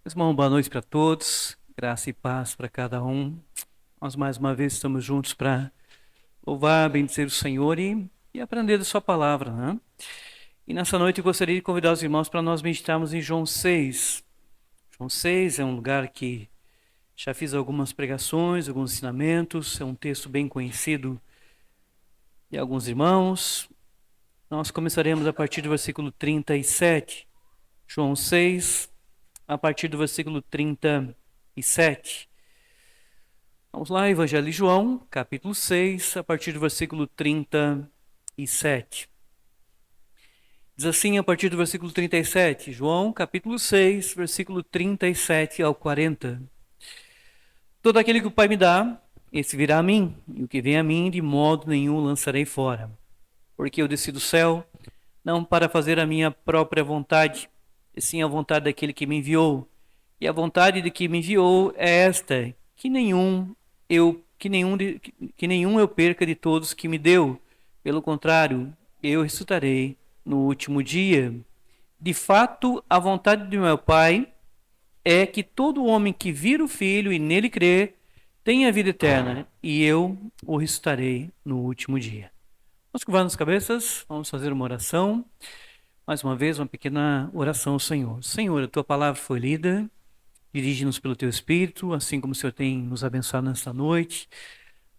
Irmão, boa noite para todos, graça e paz para cada um. Nós mais uma vez estamos juntos para louvar, bendizer o Senhor e aprender da sua palavra, né? E nessa noite eu gostaria de convidar os irmãos para nós meditarmos em João 6. João 6 é um lugar que já fiz algumas pregações, alguns ensinamentos, é um texto bem conhecido de alguns irmãos. Nós começaremos a partir do versículo 37. João 6, a partir do versículo 37. Vamos lá, Evangelho de João, capítulo 6, a partir do versículo 37. Diz assim, a partir do versículo 37, João, capítulo 6, versículo 37 ao 40. Todo aquele que o Pai me dá, esse virá a mim, e o que vem a mim, de modo nenhum lançarei fora. Porque eu desci do céu, não para fazer a minha própria vontade, e sim a vontade daquele que me enviou. E a vontade de que me enviou é esta, que nenhum eu perca de todos que me deu. Pelo contrário, eu ressuscitarei no último dia. De fato, a vontade de meu Pai é que todo homem que vir o Filho e nele crer tenha vida eterna, e eu o ressuscitarei no último dia. Vamos curvar as cabeças, vamos fazer uma oração. Mais uma vez, uma pequena oração ao Senhor. Senhor, a tua palavra foi lida. Dirige-nos pelo teu Espírito, assim como o Senhor tem nos abençoado nesta noite,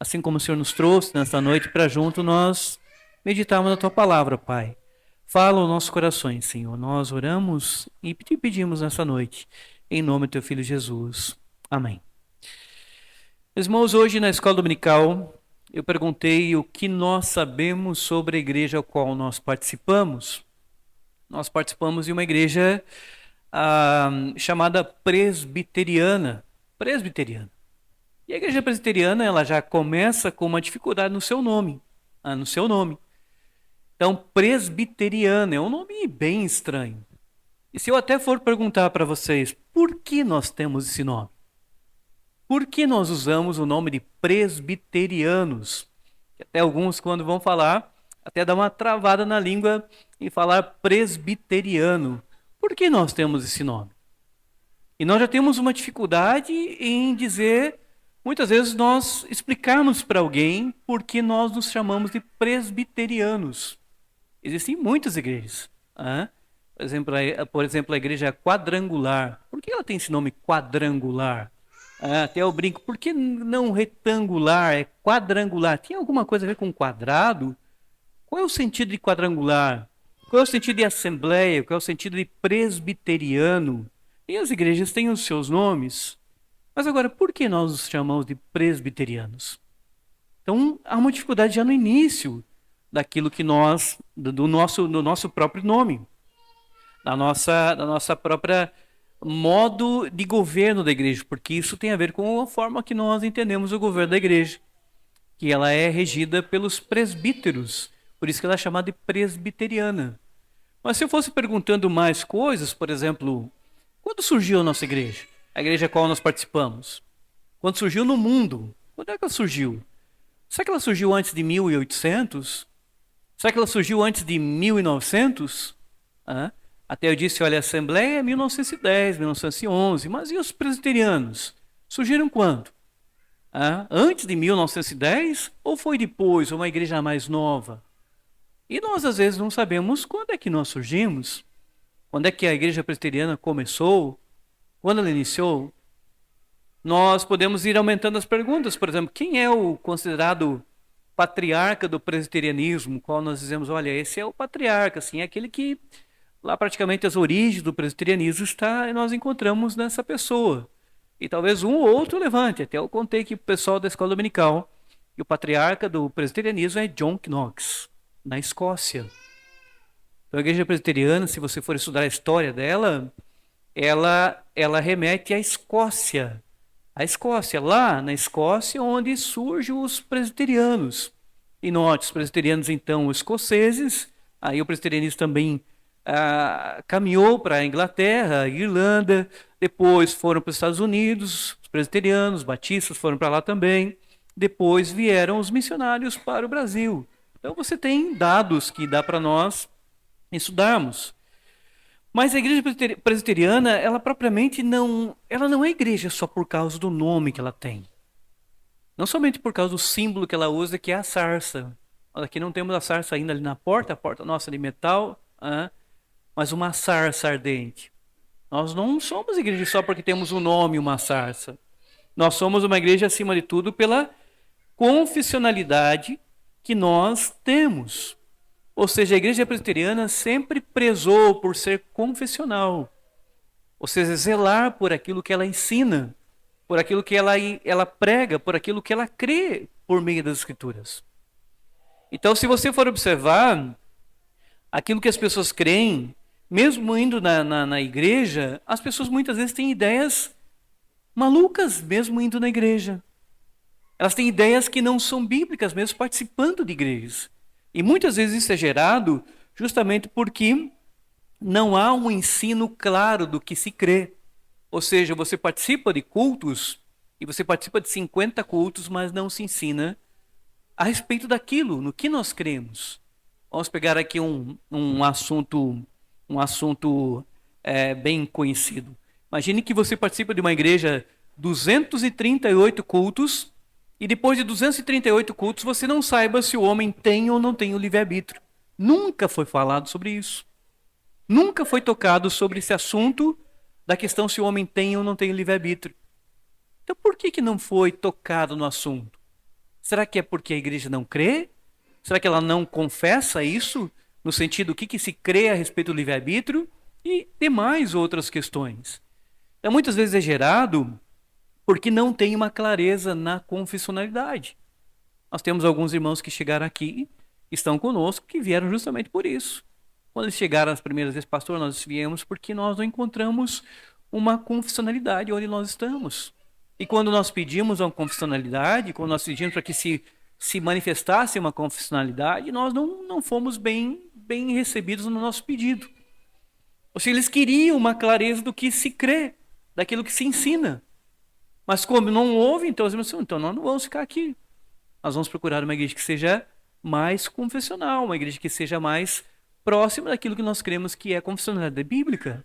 assim como o Senhor nos trouxe nesta noite para junto nós meditarmos na tua palavra, Pai. Fala aos nossos corações, Senhor. Nós oramos e te pedimos nesta noite, em nome do teu Filho Jesus. Amém. Meus irmãos, hoje na escola dominical, eu perguntei o que nós sabemos sobre a igreja a qual nós participamos. Nós participamos de uma igreja chamada presbiteriana. Presbiteriana. E a igreja presbiteriana, ela já começa com uma dificuldade no seu nome. No seu nome. Então, presbiteriana é um nome bem estranho. E se eu até for perguntar para vocês, por que nós temos esse nome? Por que nós usamos o nome de presbiterianos? Até alguns, quando vão falar, até dá uma travada na língua em falar presbiteriano. Por que nós temos esse nome? E nós já temos uma dificuldade em dizer, muitas vezes nós explicarmos para alguém por que nós nos chamamos de presbiterianos. Existem muitas igrejas. Por exemplo, a igreja quadrangular. Por que ela tem esse nome quadrangular? Até eu brinco, por que não retangular? É quadrangular. Tem alguma coisa a ver com quadrado? Qual é o sentido de quadrangular? Qual é o sentido de assembleia? Qual é o sentido de presbiteriano? E as igrejas têm os seus nomes. Mas agora, por que nós os chamamos de presbiterianos? Então, há uma dificuldade já no início daquilo que nós, do nosso próprio nome, da nossa própria modo de governo da igreja, porque isso tem a ver com a forma que nós entendemos o governo da igreja, que ela é regida pelos presbíteros, por isso que ela é chamada de presbiteriana. Mas se eu fosse perguntando mais coisas, por exemplo, quando surgiu a nossa igreja? A igreja a qual nós participamos? Quando surgiu no mundo? Quando é que ela surgiu? Será que ela surgiu antes de 1800? Será que ela surgiu antes de 1900? Até eu disse, olha, a Assembleia é 1910, 1911, mas e os presbiterianos? Surgiram quando? Antes de 1910 ou foi depois, uma igreja mais nova? E nós às vezes não sabemos quando é que nós surgimos, quando é que a igreja presbiteriana começou, quando ela iniciou. Nós podemos ir aumentando as perguntas, por exemplo, quem é o considerado patriarca do presbiterianismo, qual nós dizemos, olha, esse é o patriarca, assim, é aquele que lá praticamente as origens do presbiterianismo está, e nós encontramos nessa pessoa. E talvez um ou outro levante. Até eu contei que o pessoal da escola dominical, e o patriarca do presbiterianismo é John Knox, na Escócia. Então a igreja presbiteriana, se você for estudar a história dela, ela remete à Escócia. A Escócia, lá na Escócia, onde surgem os presbiterianos. E note, os presbiterianos, então, os escoceses, aí o presbiterianismo também caminhou para a Inglaterra, a Irlanda, depois foram para os Estados Unidos, os presbiterianos, os batistas foram para lá também, depois vieram os missionários para o Brasil. Então você tem dados que dá para nós estudarmos. Mas a igreja presbiteriana, ela propriamente não, ela não é igreja só por causa do nome que ela tem. Não somente por causa do símbolo que ela usa, que é a sarça. Nós aqui não temos a sarça ainda ali na porta, a porta nossa de metal, mas uma sarça ardente. Nós não somos igreja só porque temos um nome, uma sarça. Nós somos uma igreja, acima de tudo, pela confessionalidade que nós temos. Ou seja, a igreja presbiteriana sempre prezou por ser confessional. Ou seja, zelar por aquilo que ela ensina, por aquilo que ela prega, por aquilo que ela crê por meio das Escrituras. Então, se você for observar aquilo que as pessoas creem, mesmo indo na igreja, as pessoas muitas vezes têm ideias malucas, mesmo indo na igreja. Elas têm ideias que não são bíblicas, mesmo participando de igrejas. E muitas vezes isso é gerado justamente porque não há um ensino claro do que se crê. Ou seja, você participa de cultos, e você participa de 50 cultos, mas não se ensina a respeito daquilo, no que nós cremos. Vamos pegar aqui um assunto bem conhecido. Imagine que você participa de uma igreja 238 cultos, e depois de 238 cultos você não saiba se o homem tem ou não tem o livre-arbítrio. Nunca foi falado sobre isso. Nunca foi tocado sobre esse assunto da questão se o homem tem ou não tem o livre-arbítrio. Então por que não foi tocado no assunto? Será que é porque a igreja não crê? Será que ela não confessa isso? No sentido, o que se crê a respeito do livre-arbítrio? E demais outras questões. Então, muitas vezes é gerado porque não tem uma clareza na confessionalidade. Nós temos alguns irmãos que chegaram aqui, estão conosco, que vieram justamente por isso. Quando eles chegaram as primeiras vezes, pastor, nós viemos porque nós não encontramos uma confessionalidade onde nós estamos. E quando nós pedimos uma confessionalidade, quando nós pedimos para que se manifestasse uma confessionalidade, nós não fomos bem recebidos no nosso pedido. Ou seja, eles queriam uma clareza do que se crê, daquilo que se ensina. Mas como não houve, então eles disseram, então nós não vamos ficar aqui. Nós vamos procurar uma igreja que seja mais confessional, uma igreja que seja mais próxima daquilo que nós cremos que é a confessionalidade bíblica.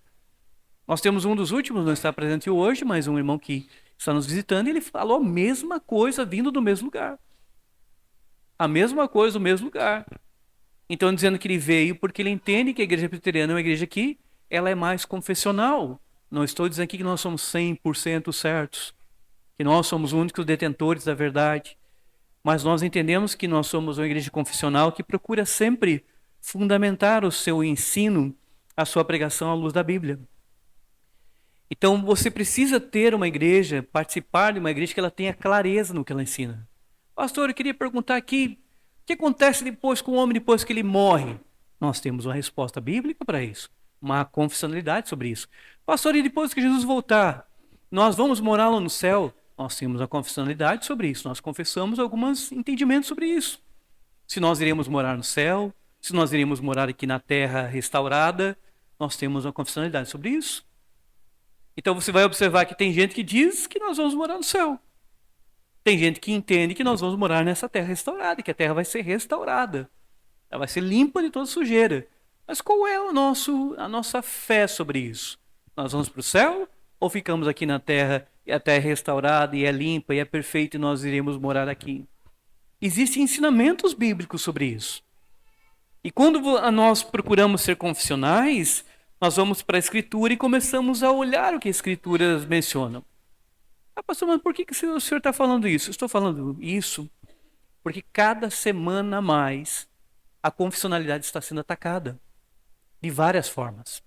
Nós temos um dos últimos, não está presente hoje, mas um irmão que está nos visitando, e ele falou a mesma coisa vindo do mesmo lugar. A mesma coisa do mesmo lugar. Então, dizendo que ele veio porque ele entende que a igreja presbiteriana é uma igreja que ela é mais confessional. Não estou dizendo aqui que nós somos 100% certos, que nós somos os únicos detentores da verdade, mas nós entendemos que nós somos uma igreja confessional que procura sempre fundamentar o seu ensino, a sua pregação à luz da Bíblia. Então, você precisa ter uma igreja, participar de uma igreja que ela tenha clareza no que ela ensina. Pastor, eu queria perguntar aqui, o que acontece depois com o homem depois que ele morre? Nós temos uma resposta bíblica para isso, uma confessionalidade sobre isso. Pastor, e depois que Jesus voltar, nós vamos morar lá no céu? Nós temos a confessionalidade sobre isso, nós confessamos alguns entendimentos sobre isso. Se nós iremos morar no céu, se nós iremos morar aqui na terra restaurada, nós temos uma confessionalidade sobre isso. Então você vai observar que tem gente que diz que nós vamos morar no céu. Tem gente que entende que nós vamos morar nessa terra restaurada, que a terra vai ser restaurada. Ela vai ser limpa de toda sujeira. Mas qual é a nossa fé sobre isso? Nós vamos para o céu ou ficamos aqui na terra e a terra é restaurada e é limpa e é perfeita e nós iremos morar aqui? Existem ensinamentos bíblicos sobre isso. E quando nós procuramos ser confessionais, nós vamos para a Escritura e começamos a olhar o que as Escrituras mencionam. Ah, pastor, mas por que o senhor está falando isso? Eu estou falando isso porque cada semana a mais a confessionalidade está sendo atacada. De várias formas.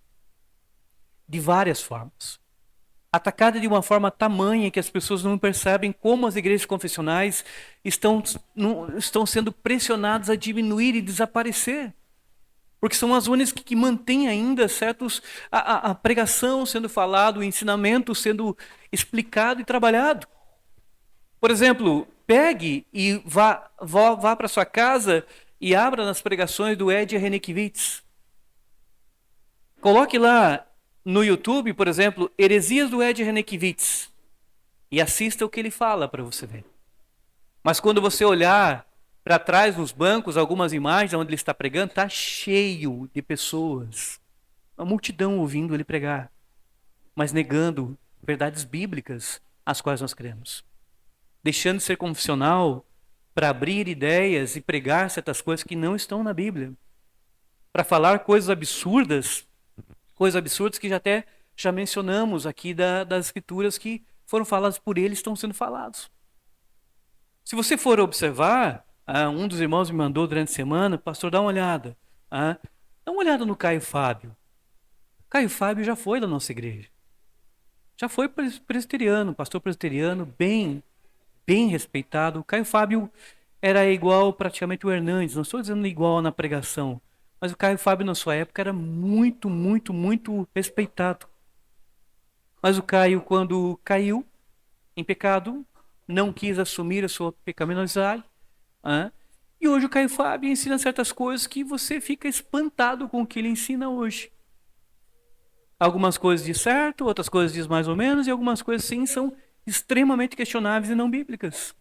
De várias formas. Atacada de uma forma tamanha que as pessoas não percebem como as igrejas confessionais estão sendo pressionadas a diminuir e desaparecer. Porque são as únicas que mantêm ainda a pregação sendo falada, o ensinamento sendo explicado e trabalhado. Por exemplo, pegue e vá para sua casa e abra nas pregações do Ed Renekiewicz. Coloque lá no YouTube, por exemplo, Heresias do Ed Renekiewicz e assista o que ele fala para você ver. Mas quando você olhar para trás nos bancos, algumas imagens onde ele está pregando, está cheio de pessoas uma multidão ouvindo ele pregar, mas negando verdades bíblicas às quais nós cremos. Deixando de ser confessional para abrir ideias e pregar certas coisas que não estão na Bíblia. Para falar coisas absurdas que já mencionamos aqui das escrituras que foram faladas por ele, estão sendo falados. Se você for observar, um dos irmãos me mandou durante a semana, pastor, dá uma olhada. Dá uma olhada no Caio Fábio. Caio Fábio já foi da nossa igreja. Já foi presbiteriano, pastor presbiteriano, bem respeitado. O Caio Fábio era igual praticamente o Hernandes, não estou dizendo igual na pregação, mas o Caio Fábio na sua época era muito, muito, muito respeitado. Mas o Caio, quando caiu em pecado, não quis assumir a sua pecaminosidade. E hoje o Caio Fábio ensina certas coisas que você fica espantado com o que ele ensina hoje. Algumas coisas diz certo, outras coisas diz mais ou menos, e algumas coisas sim são extremamente questionáveis e não bíblicas.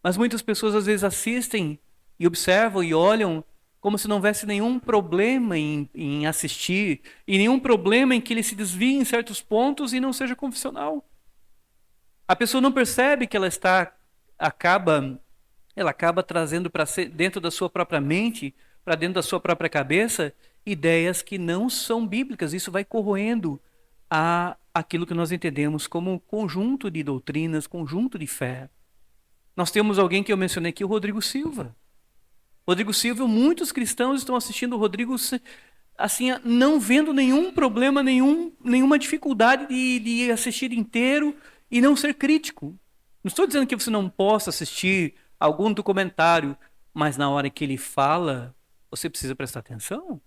Mas muitas pessoas às vezes assistem e observam e olham como se não houvesse nenhum problema em assistir e nenhum problema em que ele se desvie em certos pontos e não seja confessional. A pessoa não percebe que ela acaba trazendo para dentro da sua própria mente, para dentro da sua própria cabeça, ideias que não são bíblicas. Isso vai corroendo aquilo que nós entendemos como conjunto de doutrinas, conjunto de fé. Nós temos alguém que eu mencionei aqui, o Rodrigo Silva. Rodrigo Silva, muitos cristãos estão assistindo o Rodrigo assim, não vendo nenhum problema, nenhuma dificuldade de assistir inteiro e não ser crítico. Não estou dizendo que você não possa assistir algum documentário, mas na hora que ele fala, você precisa prestar atenção.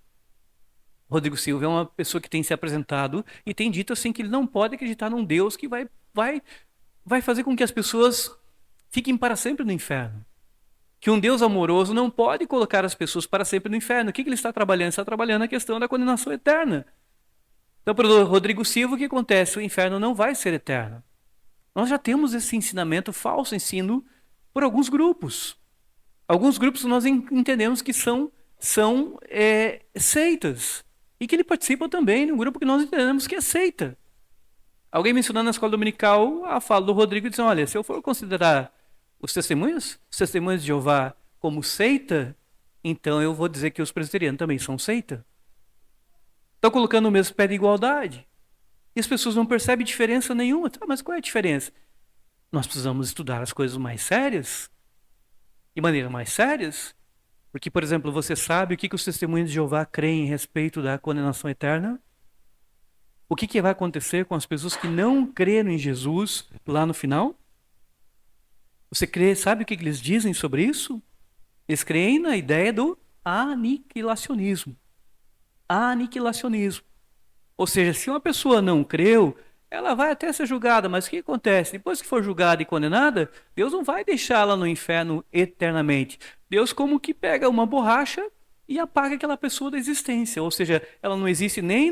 Rodrigo Silva é uma pessoa que tem se apresentado e tem dito assim que ele não pode acreditar num Deus que vai fazer com que as pessoas fiquem para sempre no inferno. Que um Deus amoroso não pode colocar as pessoas para sempre no inferno. O que ele está trabalhando? Ele está trabalhando a questão da condenação eterna. Então, para o Rodrigo Silva, o que acontece? O inferno não vai ser eterno. Nós já temos esse ensinamento, falso ensino, por alguns grupos. Alguns grupos nós entendemos que são seitas. E que ele participa também de um grupo que nós entendemos que é seita. Alguém mencionando na escola dominical a fala do Rodrigo, dizendo, olha, se eu for considerar os testemunhos de Jeová como seita, então eu vou dizer que os presbiterianos também são seita. Estão colocando o mesmo pé de igualdade. E as pessoas não percebem diferença nenhuma. Mas qual é a diferença? Nós precisamos estudar as coisas mais sérias, de maneira mais sérias, porque, por exemplo, você sabe o que os testemunhos de Jeová creem a respeito da condenação eterna? O que vai acontecer com as pessoas que não creram em Jesus lá no final? Você sabe o que eles dizem sobre isso? Eles creem na ideia do aniquilacionismo. Aniquilacionismo. Ou seja, se uma pessoa não creu, ela vai até ser julgada, mas o que acontece? Depois que for julgada e condenada, Deus não vai deixá-la no inferno eternamente. Deus como que pega uma borracha e apaga aquela pessoa da existência. Ou seja, ela não existe nem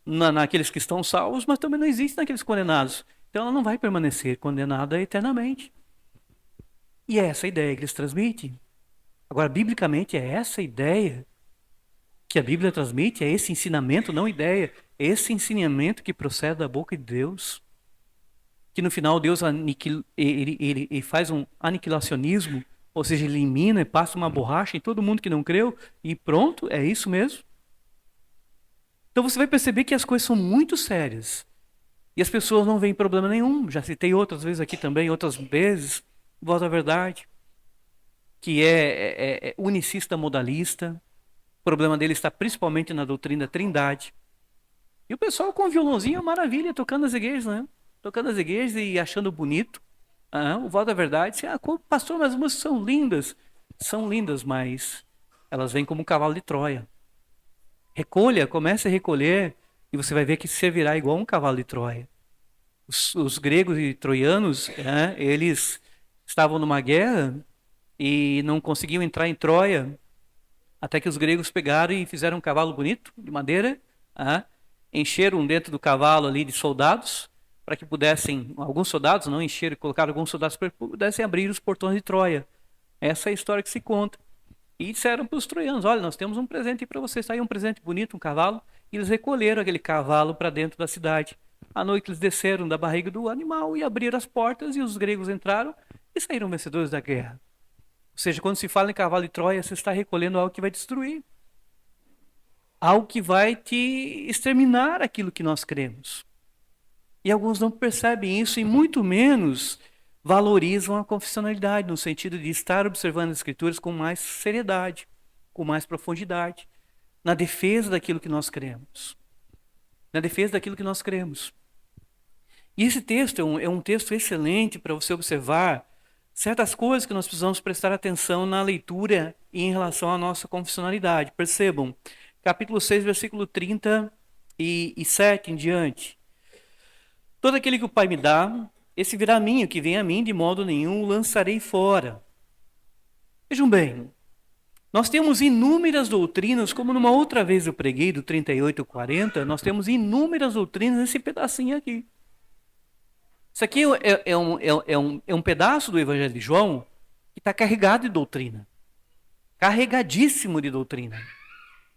naqueles que estão salvos, mas também não existe naqueles condenados. Então ela não vai permanecer condenada eternamente. E é essa a ideia que eles transmitem. Agora, biblicamente, é essa ideia que a Bíblia transmite, é esse ensinamento, não ideia, é esse ensinamento que procede da boca de Deus, que no final Deus ele faz um aniquilacionismo, ou seja, elimina e passa uma borracha em todo mundo que não creu, e pronto, é isso mesmo. Então você vai perceber que as coisas são muito sérias, e as pessoas não veem problema nenhum. Já citei outras vezes aqui também, outras vezes, Voz da Verdade, que é unicista modalista. O problema dele está principalmente na doutrina da Trindade. E o pessoal com violãozinho é maravilha, tocando as igrejas, né? Tocando as igrejas e achando bonito. O Voz da Verdade, pastor, mas as músicas são lindas. São lindas, mas elas vêm como um cavalo de Troia. Comece a recolher, e você vai ver que servirá igual um cavalo de Troia. Os gregos e troianos, eles estavam numa guerra e não conseguiam entrar em Troia, até que os gregos pegaram e fizeram um cavalo bonito, de madeira, encheram dentro do cavalo ali de soldados, para que pudessem, alguns soldados, não encheram, colocaram alguns soldados para que pudessem abrir os portões de Troia. Essa é a história que se conta. E disseram para os troianos, olha, nós temos um presente para vocês, está aí um presente bonito, um cavalo, e eles recolheram aquele cavalo para dentro da cidade. À noite eles desceram da barriga do animal e abriram as portas, e os gregos entraram e saíram vencedores da guerra. Ou seja, quando se fala em cavalo de Troia, você está recolhendo algo que vai destruir, algo que vai te exterminar aquilo que nós cremos. E alguns não percebem isso e muito menos valorizam a confessionalidade, no sentido de estar observando as escrituras com mais seriedade, com mais profundidade, na defesa daquilo que nós cremos. Na defesa daquilo que nós cremos. E esse texto é um texto excelente para você observar certas coisas que nós precisamos prestar atenção na leitura e em relação à nossa confessionalidade. Percebam, capítulo 6, versículo 37 em diante. Todo aquele que o Pai me dá, esse virá a mim, o que vem a mim, de modo nenhum o lançarei fora. Vejam bem, nós temos inúmeras doutrinas, como numa outra vez eu preguei, do 38 ao 40, nós temos inúmeras doutrinas nesse pedacinho aqui. Isso aqui é um pedaço do Evangelho de João que está carregado de doutrina. Carregadíssimo de doutrina.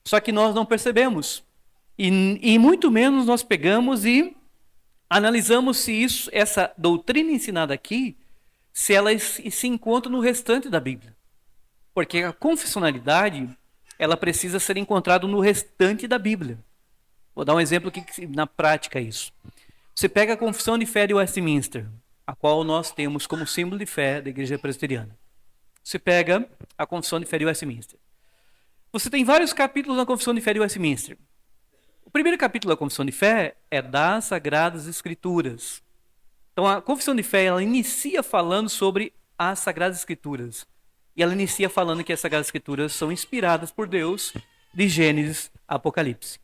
Só que nós não percebemos. E muito menos nós pegamos e analisamos se essa doutrina ensinada aqui, se ela se encontra no restante da Bíblia. Porque a confessionalidade, ela precisa ser encontrada no restante da Bíblia. Vou dar um exemplo aqui na prática isso. Você pega a Confissão de Fé de Westminster, a qual nós temos como símbolo de fé da Igreja Presbiteriana. Você pega a Confissão de Fé de Westminster. Você tem vários capítulos na Confissão de Fé de Westminster. O primeiro capítulo da Confissão de Fé é das Sagradas Escrituras. Então a Confissão de Fé, ela inicia falando sobre as Sagradas Escrituras. E ela inicia falando que as Sagradas Escrituras são inspiradas por Deus, de Gênesis a Apocalipse.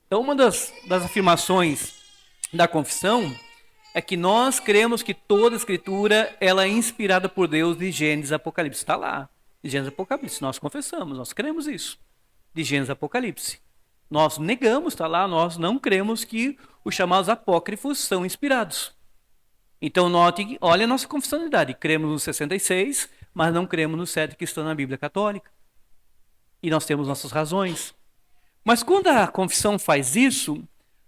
Então uma das afirmações da confissão é que nós cremos que toda a Escritura ela é inspirada por Deus, de Gênesis a Apocalipse. Está lá, de Gênesis a Apocalipse. Nós confessamos, nós cremos isso, de Gênesis a Apocalipse. Nós negamos, está lá, nós não cremos que os chamados apócrifos são inspirados. Então note, olha a nossa confessionalidade. Cremos nos 66, mas não cremos nos 7 que estão na Bíblia Católica. E nós temos nossas razões. Mas quando a confissão faz isso,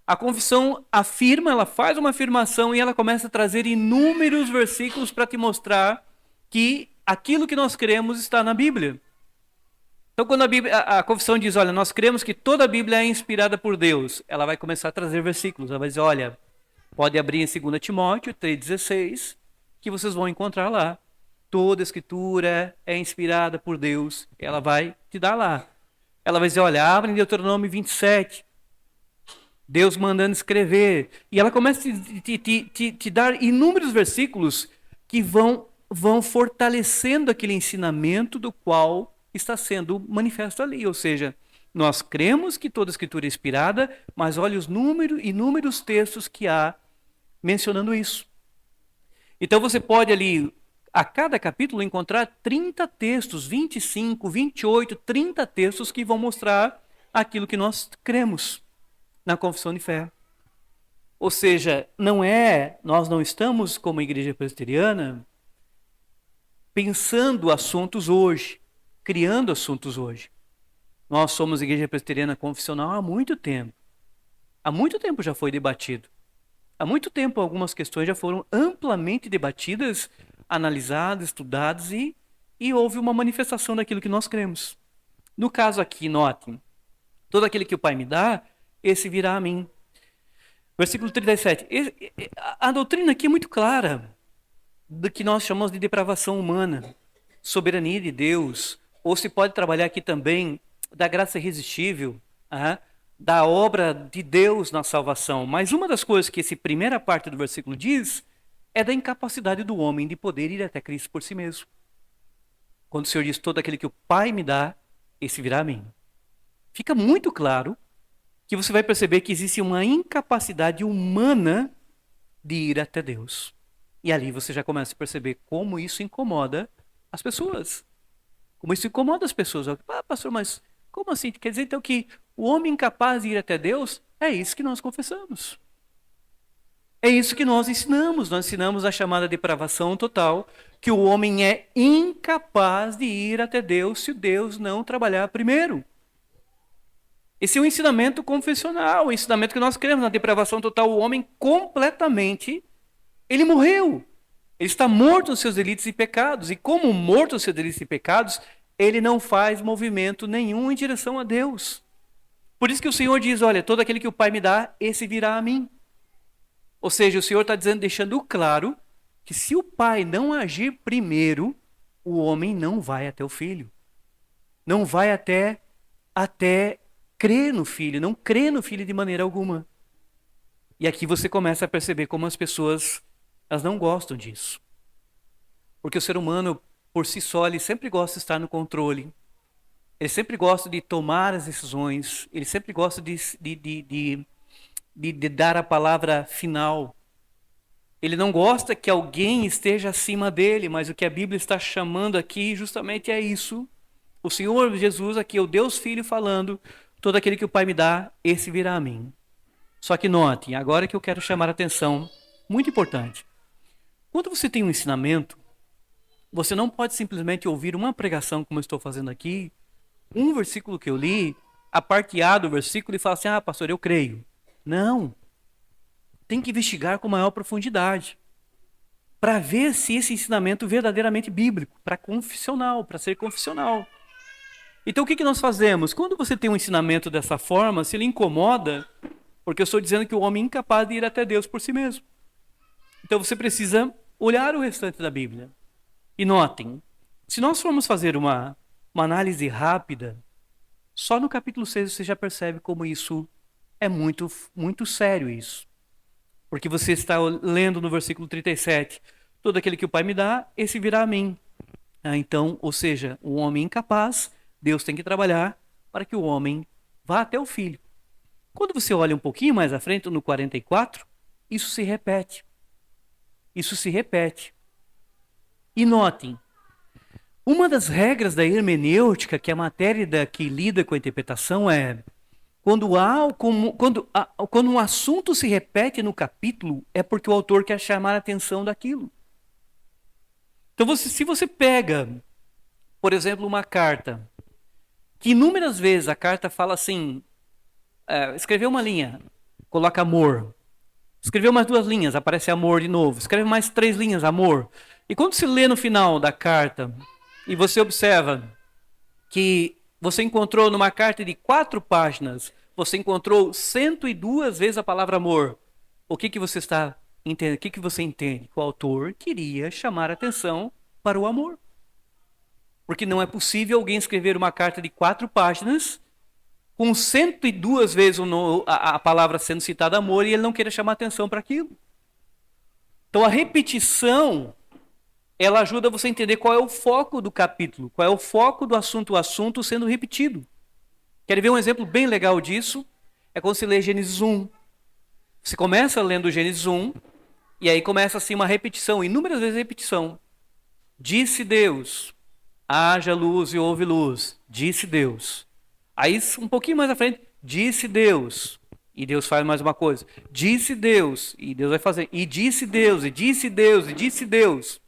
a confissão afirma, ela faz uma afirmação e ela começa a trazer inúmeros versículos para te mostrar que aquilo que nós cremos está na Bíblia. Então, quando a confissão diz, olha, nós cremos que toda a Bíblia é inspirada por Deus, ela vai começar a trazer versículos. Ela vai dizer, olha, pode abrir em 2 Timóteo 3,16, que vocês vão encontrar lá. Toda a Escritura é inspirada por Deus. Ela vai te dar lá. Ela vai dizer, olha, abre em Deuteronômio 27. Deus mandando escrever. E ela começa a te dar inúmeros versículos que vão fortalecendo aquele ensinamento do qual está sendo manifesto ali. Ou seja, nós cremos que toda a Escritura é inspirada, mas olha os inúmeros textos que há mencionando isso. Então você pode ali, a cada capítulo, encontrar 30 textos, 25, 28, 30 textos que vão mostrar aquilo que nós cremos na confissão de fé. Ou seja, nós não estamos como igreja presbiteriana pensando assuntos hoje, criando assuntos hoje. Nós somos igreja presbiteriana confissional há muito tempo. Há muito tempo já foi debatido. Há muito tempo algumas questões já foram amplamente debatidas, analisadas, estudadas e houve uma manifestação daquilo que nós cremos. No caso aqui, notem, todo aquele que o Pai me dá, esse virá a mim. Versículo 37. A doutrina aqui é muito clara do que nós chamamos de depravação humana, soberania de Deus, ou se pode trabalhar aqui também da graça irresistível, da obra de Deus na salvação. Mas uma das coisas que essa primeira parte do versículo diz é da incapacidade do homem de poder ir até Cristo por si mesmo. Quando o Senhor diz, todo aquele que o Pai me dá, esse virá a mim. Fica muito claro que você vai perceber que existe uma incapacidade humana de ir até Deus. E ali você já começa a perceber como isso incomoda as pessoas. Como isso incomoda as pessoas. Pastor, mas como assim? Quer dizer então que o homem incapaz de ir até Deus, é isso que nós confessamos. É isso que nós ensinamos. Nós ensinamos a chamada depravação total, que o homem é incapaz de ir até Deus se Deus não trabalhar primeiro. Esse é um ensinamento confessional, o ensinamento que nós cremos na depravação total. O homem completamente, ele morreu. Ele está morto nos seus delitos e pecados. E como morto nos seus delitos e pecados, ele não faz movimento nenhum em direção a Deus. Por isso que o Senhor diz, olha, todo aquele que o Pai me dá, esse virá a mim. Ou seja, o Senhor está dizendo, deixando claro que se o Pai não agir primeiro, o homem não vai até o Filho. Não vai até crer no Filho, não crê no Filho de maneira alguma. E aqui você começa a perceber como as pessoas, elas não gostam disso. Porque o ser humano, por si só, ele sempre gosta de estar no controle. Ele sempre gosta de tomar as decisões. Ele sempre gosta de dar a palavra final. Ele não gosta que alguém esteja acima dele, mas o que a Bíblia está chamando aqui justamente é isso. O Senhor Jesus aqui é o Deus Filho falando, todo aquele que o Pai me dá, esse virá a mim. Só que notem, agora que eu quero chamar a atenção, muito importante. Quando você tem um ensinamento, você não pode simplesmente ouvir uma pregação como eu estou fazendo aqui, um versículo que eu li, a parte A do versículo e falar assim, ah, pastor, eu creio. Não. Tem que investigar com maior profundidade para ver se esse ensinamento é verdadeiramente bíblico, para confessional, para ser confessional. Então o que nós fazemos? Quando você tem um ensinamento dessa forma, se ele incomoda, porque eu estou dizendo que o homem é incapaz de ir até Deus por si mesmo. Então você precisa olhar o restante da Bíblia. E notem, se nós formos fazer uma análise rápida, só no capítulo 6 você já percebe como isso é muito, muito sério isso. Porque você está lendo no versículo 37, todo aquele que o Pai me dá, esse virá a mim. Então, ou seja, o homem incapaz, Deus tem que trabalhar para que o homem vá até o Filho. Quando você olha um pouquinho mais à frente, no 44, isso se repete. Isso se repete. E notem, uma das regras da hermenêutica, que é a matéria que lida com a interpretação, é quando um assunto se repete no capítulo, é porque o autor quer chamar a atenção daquilo. Então, se você pega, por exemplo, uma carta, que inúmeras vezes a carta fala assim, escreveu uma linha, coloca amor. Escreveu mais 2 linhas, aparece amor de novo. Escreve mais 3 linhas, amor. E quando se lê no final da carta, e você observa que você encontrou numa carta de 4 páginas, você encontrou 102 vezes a palavra amor. O que você está entendendo? O que você entende? Que o autor queria chamar a atenção para o amor. Porque não é possível alguém escrever uma carta de 4 páginas com 102 vezes a palavra sendo citada amor e ele não queira chamar atenção para aquilo. Então a repetição, ela ajuda você a entender qual é o foco do capítulo, qual é o foco do assunto, o assunto sendo repetido. Quer ver um exemplo bem legal disso? É quando você lê Gênesis 1. Você começa lendo Gênesis 1, e aí começa assim uma repetição, inúmeras vezes repetição. Disse Deus, haja luz e houve luz. Disse Deus. Aí um pouquinho mais à frente, disse Deus. E Deus faz mais uma coisa. Disse Deus, e Deus vai fazer. E disse Deus, e disse Deus, e disse Deus.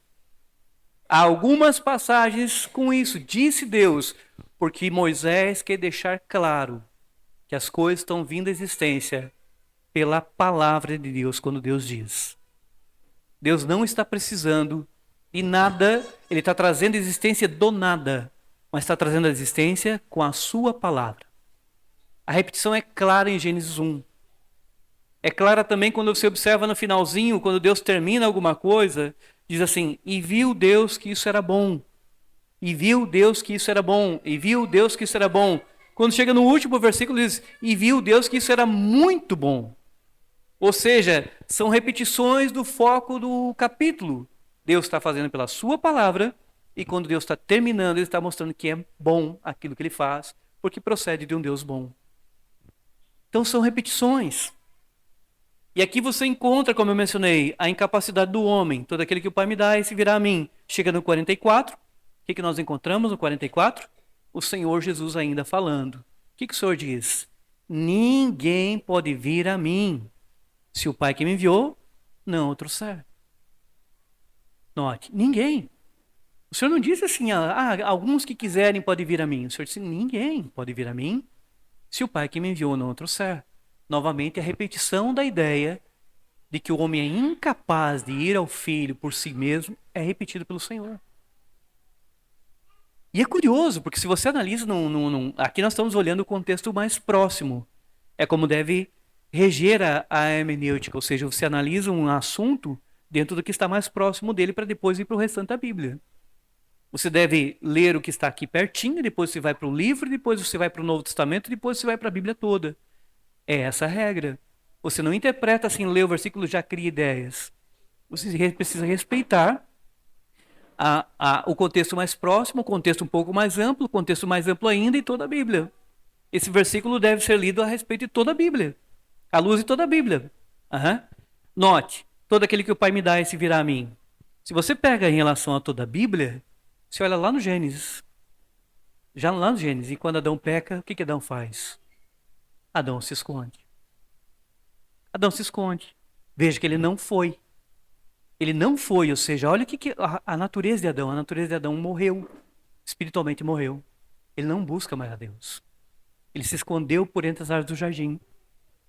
Há algumas passagens com isso, disse Deus, porque Moisés quer deixar claro que as coisas estão vindo à existência pela palavra de Deus, quando Deus diz. Deus não está precisando de nada, Ele está trazendo a existência do nada, mas está trazendo a existência com a sua palavra. A repetição é clara em Gênesis 1. É clara também quando você observa no finalzinho, quando Deus termina alguma coisa, diz assim, e viu Deus que isso era bom. E viu Deus que isso era bom. E viu Deus que isso era bom. Quando chega no último versículo, diz, e viu Deus que isso era muito bom. Ou seja, são repetições do foco do capítulo. Deus está fazendo pela sua palavra, e quando Deus está terminando, Ele está mostrando que é bom aquilo que Ele faz, porque procede de um Deus bom. Então são repetições. E aqui você encontra, como eu mencionei, a incapacidade do homem. Todo aquele que o Pai me dá, esse virá a mim. Chega no 44, o que nós encontramos no 44? O Senhor Jesus ainda falando. O que o Senhor diz? Ninguém pode vir a mim, se o Pai que me enviou não o trouxer. Note, ninguém. O Senhor não disse assim, alguns que quiserem podem vir a mim. O Senhor disse, ninguém pode vir a mim, se o Pai que me enviou não o trouxer. Novamente, a repetição da ideia de que o homem é incapaz de ir ao Filho por si mesmo é repetido pelo Senhor. E é curioso, porque se você analisa, aqui nós estamos olhando o contexto mais próximo. É como deve reger a hermenêutica, ou seja, você analisa um assunto dentro do que está mais próximo dele para depois ir para o restante da Bíblia. Você deve ler o que está aqui pertinho, depois você vai para o livro, depois você vai para o Novo Testamento, depois você vai para a Bíblia toda. É essa a regra. Você não interpreta assim, lê o versículo e já cria ideias. Você precisa respeitar o contexto mais próximo, o contexto um pouco mais amplo, o contexto mais amplo ainda e toda a Bíblia. Esse versículo deve ser lido a respeito de toda a Bíblia, à luz de toda a Bíblia. Uhum. Note, todo aquele que o Pai me dá, esse virá a mim. Se você pega em relação a toda a Bíblia, você olha lá no Gênesis. Já lá no Gênesis, e quando Adão peca, o que Adão faz? Adão se esconde. Adão se esconde. Veja que ele não foi. Ele não foi, ou seja, olha o que a natureza de Adão. A natureza de Adão morreu. Espiritualmente morreu. Ele não busca mais a Deus. Ele se escondeu por entre as árvores do jardim.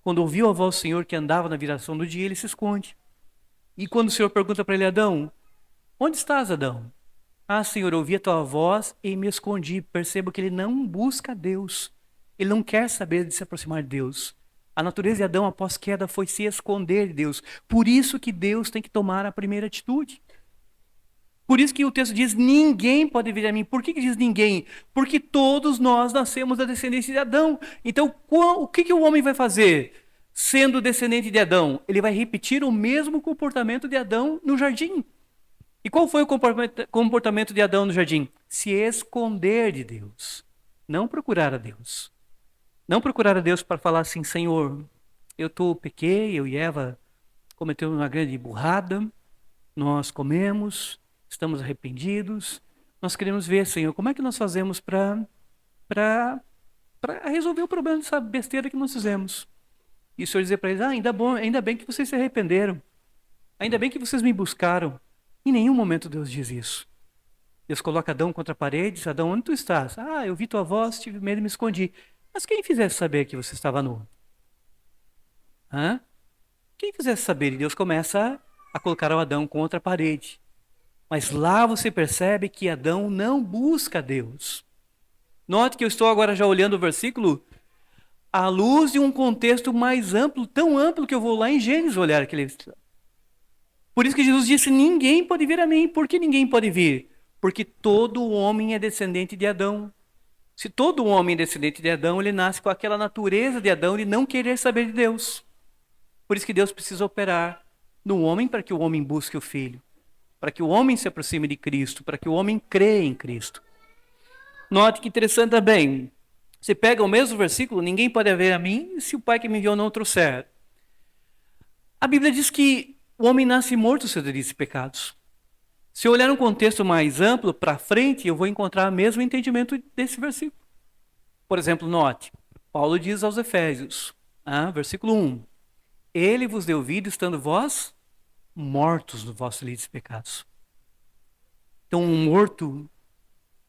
Quando ouviu a voz do Senhor que andava na viração do dia, ele se esconde. E quando o Senhor pergunta para ele, Adão, onde estás, Adão? Ah, Senhor, ouvi a tua voz e me escondi. Percebo que ele não busca a Deus. Ele não quer saber de se aproximar de Deus. A natureza de Adão, após queda, foi se esconder de Deus. Por isso que Deus tem que tomar a primeira atitude. Por isso que o texto diz, ninguém pode vir a mim. Por que diz ninguém? Porque todos nós nascemos da descendência de Adão. Então, o que o homem vai fazer? Sendo descendente de Adão, ele vai repetir o mesmo comportamento de Adão no jardim. E qual foi o comportamento de Adão no jardim? Se esconder de Deus. Não procurar a Deus. Não procurar a Deus para falar assim, Senhor, pequei, eu e Eva cometemos uma grande burrada, nós comemos, estamos arrependidos, nós queremos ver, Senhor, como é que nós fazemos para resolver o problema dessa besteira que nós fizemos. E o Senhor dizer para eles, ainda bem que vocês se arrependeram, ainda bem que vocês me buscaram. Em nenhum momento Deus diz isso. Deus coloca Adão contra a parede, diz, Adão, onde tu estás? Ah, eu vi tua voz, tive medo e me escondi. Mas quem fizesse saber que você estava nu? Hã? Quem fizesse saber? E Deus começa a colocar o Adão contra a parede. Mas lá você percebe que Adão não busca Deus. Note que eu estou agora já olhando o versículo à luz de um contexto mais amplo, tão amplo que eu vou lá em Gênesis olhar aquele. Por isso que Jesus disse, ninguém pode vir a mim. Por que ninguém pode vir? Porque todo homem é descendente de Adão. Se todo homem é descendente de Adão, ele nasce com aquela natureza de Adão de não querer saber de Deus. Por isso que Deus precisa operar no homem para que o homem busque o Filho. Para que o homem se aproxime de Cristo. Para que o homem creia em Cristo. Note que interessante também. Você pega o mesmo versículo, ninguém pode ver a mim se o Pai que me enviou não o trouxer. A Bíblia diz que o homem nasce morto seus delitos e pecados. Se eu olhar um contexto mais amplo, para frente, eu vou encontrar o mesmo entendimento desse versículo. Por exemplo, note, Paulo diz aos Efésios, versículo 1, Ele vos deu vida estando vós mortos nos vossos delitos e pecados. Então, um morto,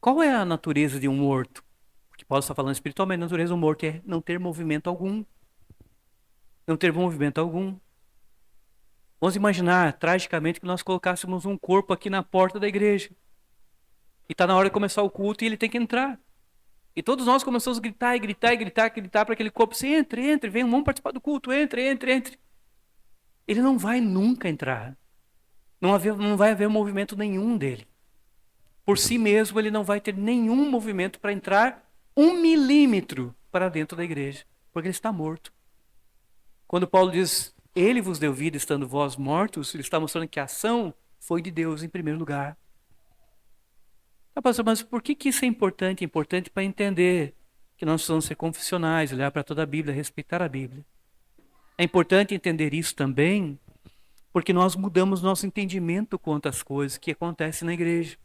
qual é a natureza de um morto? Porque Paulo está falando espiritualmente, a natureza do morto é não ter movimento algum. Não ter movimento algum. Vamos imaginar, tragicamente, que nós colocássemos um corpo aqui na porta da igreja. E está na hora de começar o culto e ele tem que entrar. E todos nós começamos a gritar, e gritar, e gritar, e gritar para aquele corpo, assim, entre, vem, vamos participar do culto, entre. Ele não vai nunca entrar. Não vai haver movimento nenhum dele. Por si mesmo, ele não vai ter nenhum movimento para entrar 1 milímetro para dentro da igreja. Porque ele está morto. Quando Paulo diz, Ele vos deu vida estando vós mortos, ele está mostrando que a ação foi de Deus em primeiro lugar. Mas por que isso é importante? É importante para entender que nós precisamos ser confessionais, olhar para toda a Bíblia, respeitar a Bíblia. É importante entender isso também, porque nós mudamos nosso entendimento quanto às coisas que acontecem na igreja.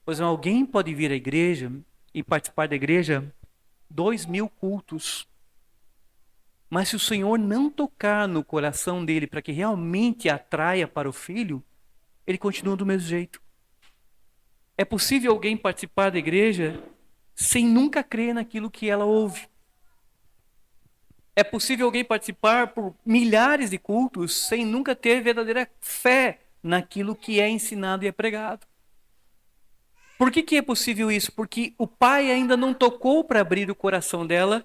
Pois alguém pode vir à igreja e participar da igreja 2.000 cultos. Mas se o Senhor não tocar no coração dele para que realmente atraia para o Filho, ele continua do mesmo jeito. É possível alguém participar da igreja sem nunca crer naquilo que ela ouve. É possível alguém participar por milhares de cultos sem nunca ter verdadeira fé naquilo que é ensinado e é pregado. Por que é possível isso? Porque o pai ainda não tocou para abrir o coração dela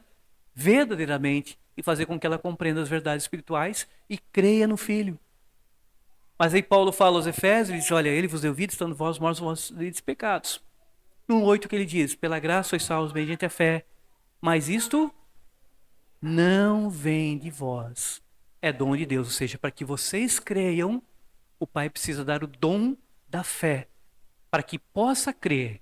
verdadeiramente e fazer com que ela compreenda as verdades espirituais e creia no filho. Mas aí Paulo fala aos Efésios, ele diz, olha, ele vos deu vida, estando vós mortos os vossos delitos e pecados. No 8 que ele diz, pela graça sois salvos mediante a fé, mas isto não vem de vós, é dom de Deus. Ou seja, para que vocês creiam, o Pai precisa dar o dom da fé, para que possa crer.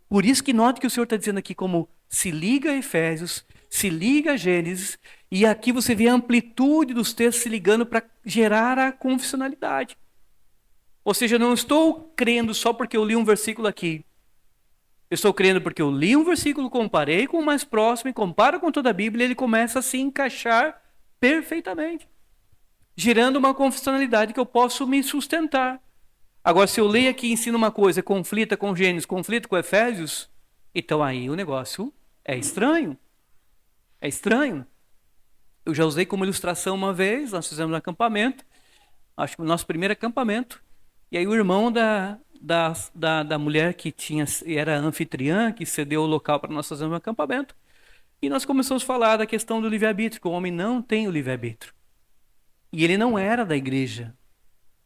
Por isso que note que o Senhor está dizendo aqui como se liga a Efésios, se liga a Gênesis, e aqui você vê a amplitude dos textos se ligando para gerar a confessionalidade. Ou seja, eu não estou crendo só porque eu li um versículo aqui. Eu estou crendo porque eu li um versículo, comparei com o mais próximo e comparo com toda a Bíblia e ele começa a se encaixar perfeitamente, gerando uma confessionalidade que eu posso me sustentar. Agora, se eu leio aqui e ensino uma coisa, conflita com Gênesis, conflita com Efésios, então aí o negócio é estranho. É estranho. Eu já usei como ilustração uma vez, nós fizemos um acampamento, acho que o nosso primeiro acampamento, e aí o irmão da mulher que era anfitriã, que cedeu o local para nós fazermos um acampamento, e nós começamos a falar da questão do livre-arbítrio, que o homem não tem o livre-arbítrio. E ele não era da igreja.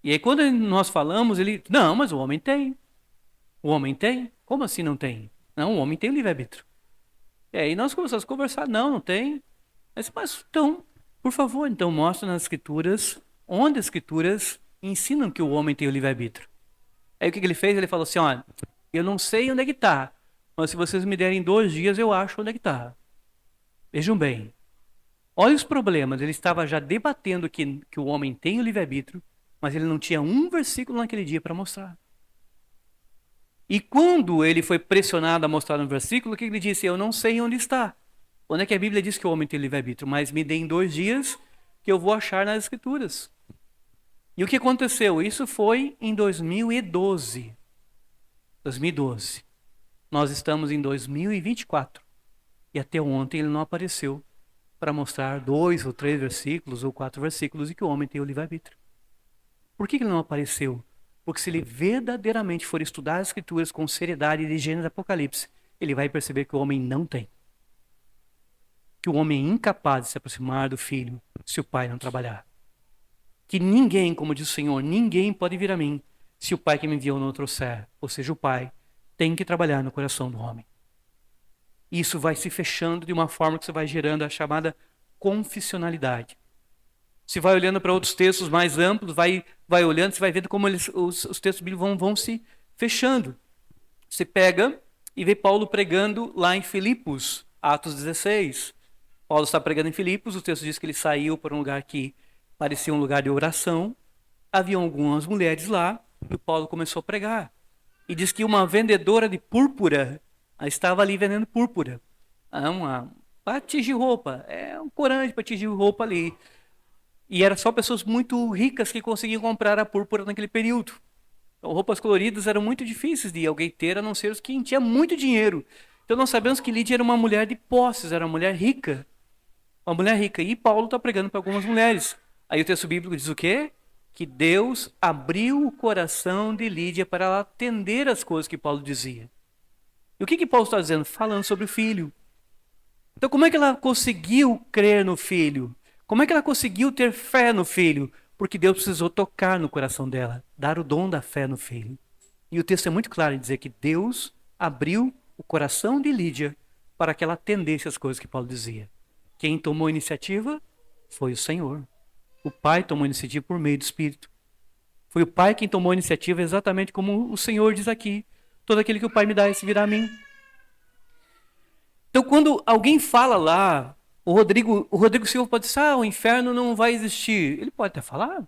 E aí quando nós falamos, ele, não, mas o homem tem. O homem tem? Como assim não tem? Não, o homem tem o livre-arbítrio. E aí nós começamos a conversar, não tem. Mas então, por favor, então mostra nas escrituras, onde as escrituras ensinam que o homem tem o livre-arbítrio. Aí o que ele fez? Ele falou assim, olha, eu não sei onde é que está, mas se vocês me derem 2 dias, eu acho onde é que está. Vejam bem, olha os problemas, ele estava já debatendo que o homem tem o livre-arbítrio, mas ele não tinha um versículo naquele dia para mostrar. E quando ele foi pressionado a mostrar um versículo, o que ele disse? Eu não sei onde está. Onde é que a Bíblia diz que o homem tem livre-arbítrio? Mas me deem 2 dias que eu vou achar nas escrituras. E o que aconteceu? Isso foi em 2012. 2012. Nós estamos em 2024. E até ontem ele não apareceu para mostrar 2 ou 3 versículos ou 4 versículos e que o homem tem o livre-arbítrio. Por que ele não apareceu? Porque se ele verdadeiramente for estudar as escrituras com seriedade de Gênesis e Apocalipse, ele vai perceber que o homem não tem. Que o homem é incapaz de se aproximar do filho se o pai não trabalhar. Que ninguém, como diz o Senhor, ninguém pode vir a mim se o pai que me enviou não o trouxer. Ou seja, o pai tem que trabalhar no coração do homem. Isso vai se fechando de uma forma que você vai gerando a chamada confessionalidade. Você vai olhando para outros textos mais amplos, vai olhando, você vai vendo como os textos bíblicos vão se fechando. Você pega e vê Paulo pregando lá em Filipos, Atos 16. Paulo está pregando em Filipos, o texto diz que ele saiu para um lugar que parecia um lugar de oração. Havia algumas mulheres lá e o Paulo começou a pregar. E diz que uma vendedora de púrpura estava ali vendendo púrpura. Para tingir roupa, um corante para tingir roupa ali. E eram só pessoas muito ricas que conseguiam comprar a púrpura naquele período. Então, roupas coloridas eram muito difíceis de alguém ter, a não ser os que tinham muito dinheiro. Então nós sabemos que Lídia era uma mulher de posses, era uma mulher rica. Uma mulher rica. E Paulo está pregando para algumas mulheres. Aí o texto bíblico diz o quê? Que Deus abriu o coração de Lídia para ela atender as coisas que Paulo dizia. E o que Paulo está dizendo? Falando sobre o filho. Então como é que ela conseguiu crer no filho? Como é que ela conseguiu ter fé no filho? Porque Deus precisou tocar no coração dela, dar o dom da fé no filho. E o texto é muito claro em dizer que Deus abriu o coração de Lídia para que ela atendesse as coisas que Paulo dizia. Quem tomou a iniciativa foi o Senhor. O Pai tomou a iniciativa por meio do Espírito. Foi o Pai quem tomou a iniciativa exatamente como o Senhor diz aqui. Todo aquele que o Pai me dá, esse virá a mim. Então quando alguém fala lá, o Rodrigo Silva pode dizer, o inferno não vai existir. Ele pode até falar.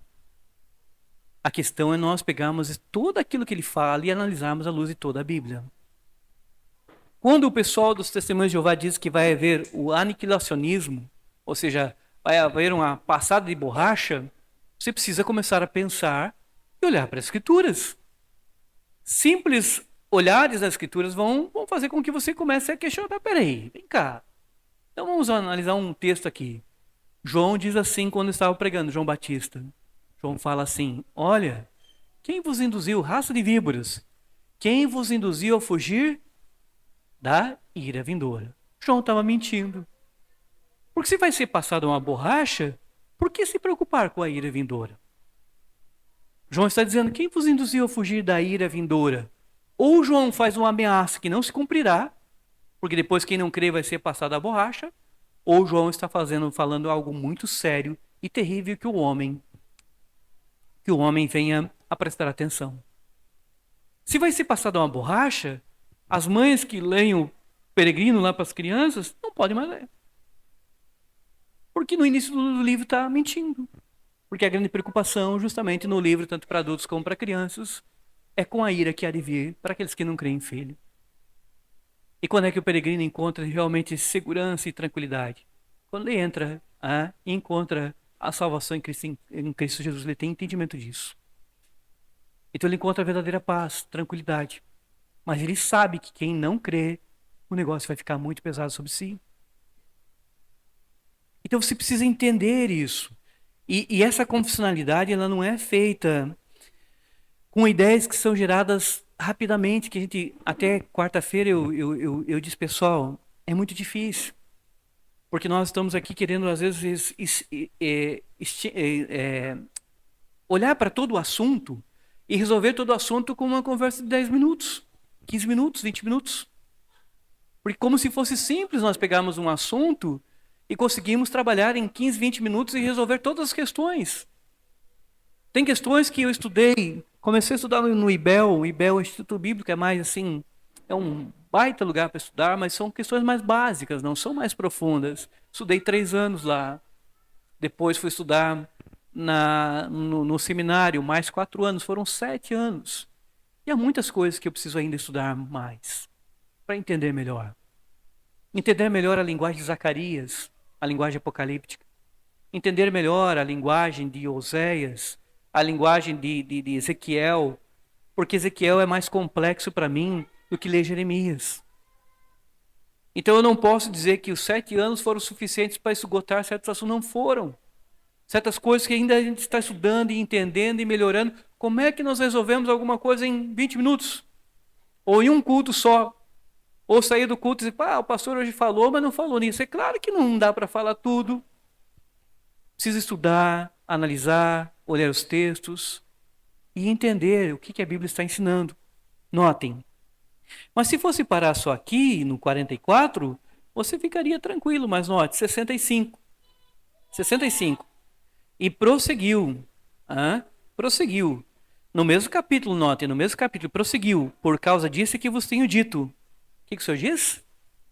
A questão é nós pegarmos tudo aquilo que ele fala e analisarmos à luz de toda a Bíblia. Quando o pessoal dos Testemunhos de Jeová diz que vai haver o aniquilacionismo, ou seja, vai haver uma passada de borracha, você precisa começar a pensar e olhar para as Escrituras. Simples olhares nas Escrituras vão fazer com que você comece a questionar, peraí, vem cá. Então vamos analisar um texto aqui. João diz assim quando estava pregando, João Batista. João fala assim: olha, quem vos induziu, raça de víboras, quem vos induziu a fugir da ira vindoura? João estava mentindo. Porque se vai ser passada uma borracha, por que se preocupar com a ira vindoura? João está dizendo: quem vos induziu a fugir da ira vindoura? Ou João faz uma ameaça que não se cumprirá, porque depois quem não crê vai ser passado a borracha, ou João está falando algo muito sério e terrível que o homem venha a prestar atenção. Se vai ser passada uma borracha, as mães que leem o peregrino lá para as crianças não podem mais ler. Porque no início do livro está mentindo. Porque a grande preocupação, justamente no livro, tanto para adultos como para crianças, é com a ira que há de vir para aqueles que não creem em filho. E quando é que o peregrino encontra realmente segurança e tranquilidade? Quando ele entra e encontra a salvação em Cristo Jesus, ele tem entendimento disso. Então ele encontra a verdadeira paz, tranquilidade. Mas ele sabe que quem não crê, o negócio vai ficar muito pesado sobre si. Então você precisa entender isso. E essa confessionalidade, ela não é feita com ideias que são geradas rapidamente, que a gente, até quarta-feira eu disse, pessoal, é muito difícil. Porque nós estamos aqui querendo, às vezes, olhar para todo o assunto e resolver todo o assunto com uma conversa de 10 minutos, 15 minutos, 20 minutos. Porque como se fosse simples nós pegarmos um assunto e conseguirmos trabalhar em 15, 20 minutos e resolver todas as questões. Tem questões que eu estudei, comecei a estudar no IBEL, o IBEL, o Instituto Bíblico, é mais assim, é um baita lugar para estudar, mas são questões mais básicas, não são mais profundas. Estudei 3 anos lá, depois fui estudar no seminário, mais 4 anos, foram 7 anos. E há muitas coisas que eu preciso ainda estudar mais, para entender melhor. Entender melhor a linguagem de Zacarias, a linguagem apocalíptica. Entender melhor a linguagem de Oséias, a linguagem de Ezequiel, porque Ezequiel é mais complexo para mim do que ler Jeremias. Então eu não posso dizer que os 7 anos foram suficientes para esgotar certos assuntos. Não foram. Certas coisas que ainda a gente está estudando e entendendo e melhorando. Como é que nós resolvemos alguma coisa em 20 minutos? Ou em um culto só? Ou sair do culto e dizer, o pastor hoje falou, mas não falou nisso. É claro que não dá para falar tudo. Precisa estudar, analisar, olhar os textos e entender o que a Bíblia está ensinando. Notem. Mas se fosse parar só aqui, no 44, você ficaria tranquilo, mas note, 65. 65. E prosseguiu. Prosseguiu. No mesmo capítulo, notem, no mesmo capítulo, prosseguiu. Por causa disso que vos tenho dito. O que o Senhor diz?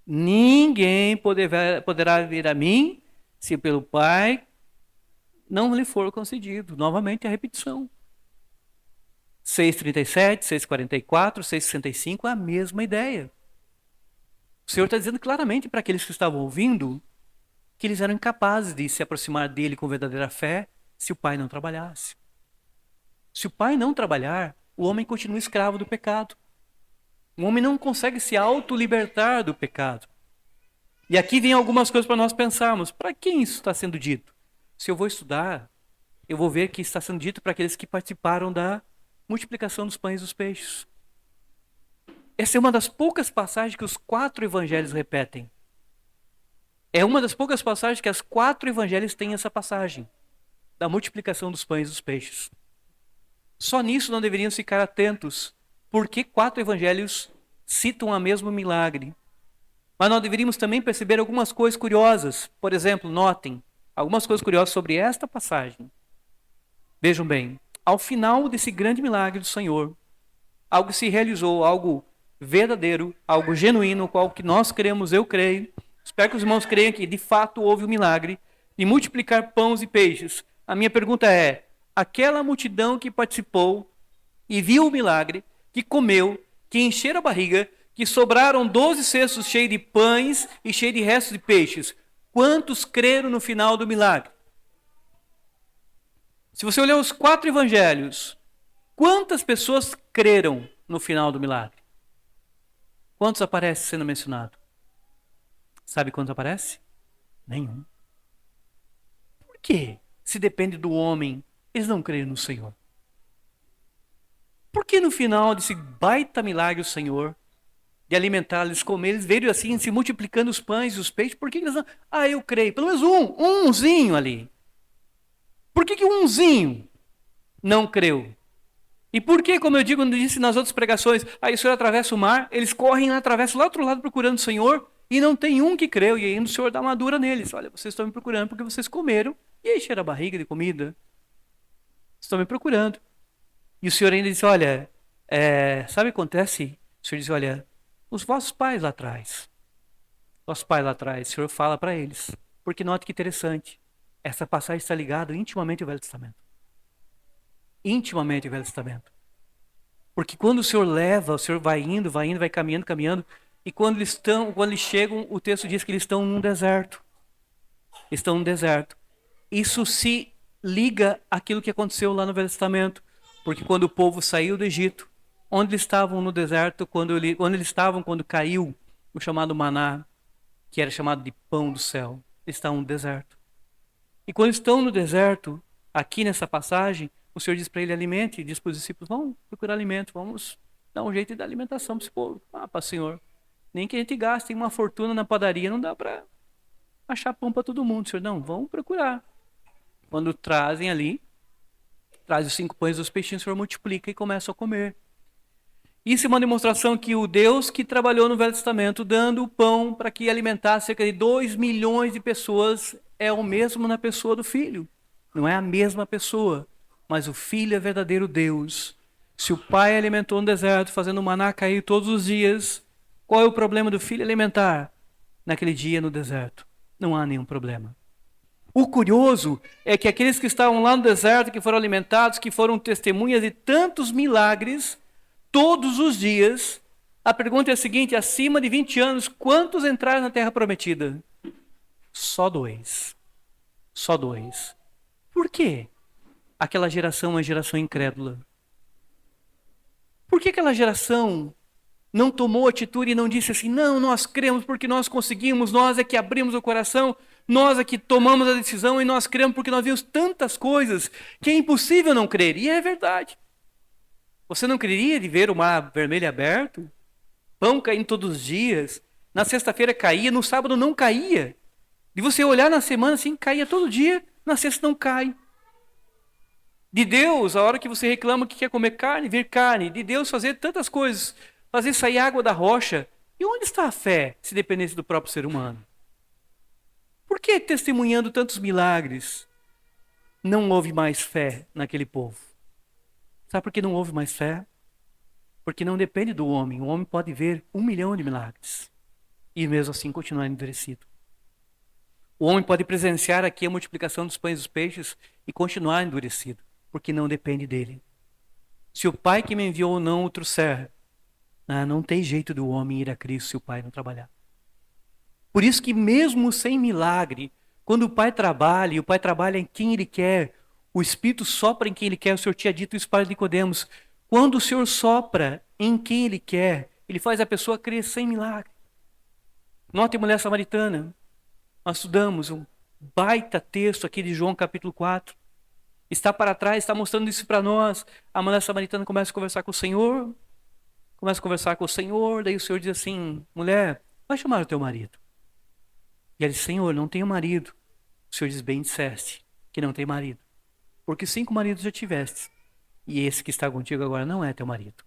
Ninguém poderá vir a mim se pelo Pai não lhe for concedido. Novamente a repetição. 6:37, 6:44, 6:65, a mesma ideia. O Senhor está dizendo claramente para aqueles que estavam ouvindo que eles eram incapazes de se aproximar dele com verdadeira fé se o Pai não trabalhasse. Se o Pai não trabalhar, o homem continua escravo do pecado. O homem não consegue se autolibertar do pecado. E aqui vem algumas coisas para nós pensarmos. Para quem isso está sendo dito? Se eu vou estudar, eu vou ver que está sendo dito para aqueles que participaram da multiplicação dos pães e dos peixes. Essa é uma das poucas passagens que os 4 evangelhos repetem. É uma das poucas passagens que as 4 evangelhos têm essa passagem da multiplicação dos pães e dos peixes. Só nisso não deveríamos ficar atentos, porque 4 evangelhos citam o mesmo milagre. Mas nós deveríamos também perceber algumas coisas curiosas. Por exemplo, notem algumas coisas curiosas sobre esta passagem. Vejam bem, ao final desse grande milagre do Senhor, algo se realizou, algo verdadeiro, algo genuíno, qual que nós cremos, eu creio. Espero que os irmãos creiam que de fato houve o milagre de multiplicar pães e peixes. A minha pergunta é, aquela multidão que participou e viu o milagre, que comeu, que encheram a barriga, que sobraram 12 cestos cheios de pães e cheios de restos de peixes, quantos creram no final do milagre? Se você olhar os 4 evangelhos, quantas pessoas creram no final do milagre? Quantos aparece sendo mencionado? Sabe quantos aparece? Nenhum. que, se depende do homem, eles não creem no Senhor? Por que no final desse baita milagre o Senhor, de alimentar, eles comer, eles veem assim, se multiplicando os pães e os peixes, por que eles não... Ah, eu creio, pelo menos umzinho ali. Por que um umzinho não creu? E por que, como eu digo, quando disse nas outras pregações, aí o Senhor atravessa o mar, eles correm lá, atravessam lá do outro lado procurando o Senhor, e não tem um que creu, e aí o Senhor dá uma dura neles. Olha, vocês estão me procurando porque vocês comeram, e encheram a barriga de comida. Estão me procurando. E o Senhor ainda disse, olha, sabe o que acontece? O Senhor diz, olha, os vossos pais lá atrás, o Senhor fala para eles. Porque note que interessante, essa passagem está ligada intimamente ao Velho Testamento. Intimamente ao Velho Testamento. Porque quando o Senhor leva, o Senhor vai indo, vai caminhando, caminhando, e quando eles chegam, o texto diz que eles estão num deserto. Estão num deserto. Isso se liga àquilo que aconteceu lá no Velho Testamento. Porque quando o povo saiu do Egito, onde eles estavam no deserto, onde eles estavam quando caiu o chamado maná, que era chamado de pão do céu, eles estavam no deserto. E quando estão no deserto, aqui nessa passagem, o Senhor diz para ele, alimente, diz para os discípulos, vamos procurar alimento, vamos dar um jeito de dar alimentação para esse povo. Ah, para o Senhor, nem que a gente gaste uma fortuna na padaria, não dá para achar pão para todo mundo. Senhor, não, vamos procurar. Quando trazem ali, traz os 5 pães e os peixinhos, o Senhor multiplica e começa a comer. Isso é uma demonstração que o Deus que trabalhou no Velho Testamento, dando o pão para que alimentasse cerca de 2 milhões de pessoas, é o mesmo na pessoa do Filho. Não é a mesma pessoa, mas o Filho é verdadeiro Deus. Se o Pai alimentou no deserto, fazendo o maná cair todos os dias, qual é o problema do Filho alimentar naquele dia no deserto? Não há nenhum problema. O curioso é que aqueles que estavam lá no deserto, que foram alimentados, que foram testemunhas de tantos milagres, todos os dias, a pergunta é a seguinte, acima de 20 anos, quantos entraram na Terra Prometida? Só 2. Só 2. Por quê? Aquela geração é uma geração incrédula. Por que aquela geração não tomou atitude e não disse assim, não, nós cremos porque nós conseguimos, nós é que abrimos o coração, nós é que tomamos a decisão e nós cremos porque nós vimos tantas coisas que é impossível não crer. E é verdade. Você não creria de ver o mar vermelho aberto? Pão caindo todos os dias? Na sexta-feira caía, no sábado não caía. De você olhar na semana assim, caía todo dia, na sexta não cai. De Deus, a hora que você reclama que quer comer carne, vir carne. De Deus fazer tantas coisas, fazer sair água da rocha. E onde está a fé, se dependesse do próprio ser humano? Por que testemunhando tantos milagres, não houve mais fé naquele povo? Sabe por que não houve mais fé? Porque não depende do homem. O homem pode ver 1 milhão de milagres e mesmo assim continuar endurecido. O homem pode presenciar aqui a multiplicação dos pães e dos peixes e continuar endurecido, porque não depende dele. Se o Pai que me enviou não o trouxer, não tem jeito do homem ir a Cristo se o Pai não trabalhar. Por isso que mesmo sem milagre, quando o Pai trabalha, e o Pai trabalha em quem Ele quer, o Espírito sopra em quem Ele quer, o Senhor tinha dito isso para Nicodemos. Quando o Senhor sopra em quem Ele quer, Ele faz a pessoa crer sem milagre. Note a mulher samaritana. Nós estudamos um baita texto aqui de João capítulo 4. Está para trás, está mostrando isso para nós. A mulher samaritana começa a conversar com o Senhor. Daí o Senhor diz assim, mulher, vai chamar o teu marido. E ela diz, Senhor, não tenho marido. O Senhor diz, bem disseste que não tem marido. Porque 5 maridos já tiveste. E esse que está contigo agora não é teu marido.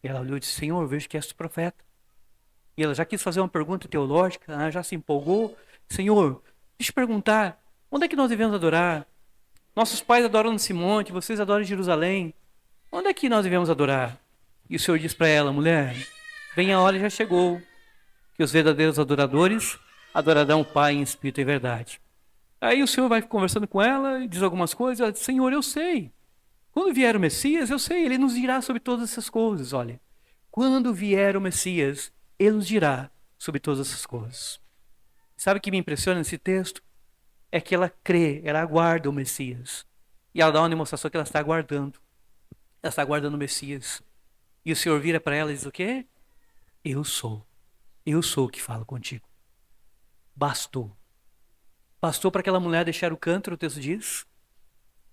E ela olhou e disse, Senhor, vejo que és profeta. E ela já quis fazer uma pergunta teológica, já se empolgou. Senhor, deixa eu perguntar, onde é que nós devemos adorar? Nossos pais adoram nesse monte, vocês adoram em Jerusalém. Onde é que nós devemos adorar? E o Senhor diz para ela, mulher, vem a hora e já chegou, que os verdadeiros adoradores adorarão o Pai em espírito e verdade. Aí o Senhor vai conversando com ela, diz algumas coisas, ela diz, Senhor, eu sei. Quando vier o Messias, eu sei, Ele nos dirá sobre todas essas coisas. Olha, quando vier o Messias, Ele nos dirá sobre todas essas coisas. Sabe o que me impressiona nesse texto? É que ela crê, ela aguarda o Messias. E ela dá uma demonstração que ela está aguardando. Ela está aguardando o Messias. E o Senhor vira para ela e diz o quê? Eu sou o que falo contigo. Bastou. Bastou para aquela mulher deixar o cântaro, o texto diz.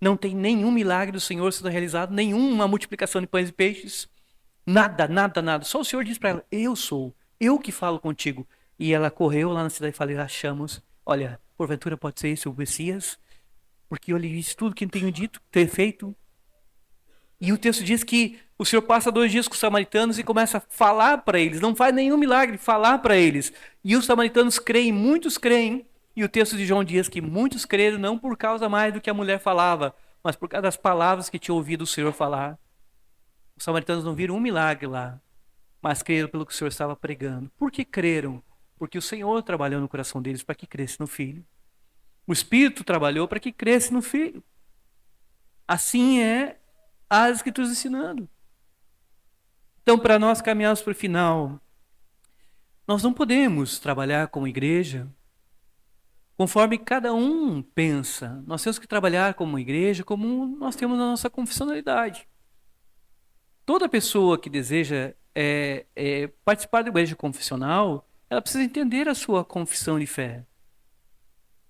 Não tem nenhum milagre do Senhor sendo realizado, nenhuma multiplicação de pães e peixes. Nada, nada, nada. Só o Senhor diz para ela, eu sou, eu que falo contigo. E ela correu lá na cidade e falou, achamos, olha, porventura pode ser esse o Messias? Porque eu lhe disse tudo que tenho dito, ter feito. E o texto diz que o Senhor passa 2 dias com os samaritanos e começa a falar para eles. Não faz nenhum milagre, falar para eles. E os samaritanos creem, muitos creem. E o texto de João diz que muitos creram não por causa mais do que a mulher falava, mas por causa das palavras que tinham ouvido o Senhor falar. Os samaritanos não viram um milagre lá, mas creram pelo que o Senhor estava pregando. Por que creram? Porque o Senhor trabalhou no coração deles para que cresce no Filho. O Espírito trabalhou para que cresce no Filho. Assim é as Escrituras ensinando. Então, para nós caminharmos para o final, nós não podemos trabalhar como igreja conforme cada um pensa. Nós temos que trabalhar como igreja como nós temos na nossa confessionalidade. Toda pessoa que deseja participar da igreja confessional, ela precisa entender a sua confissão de fé.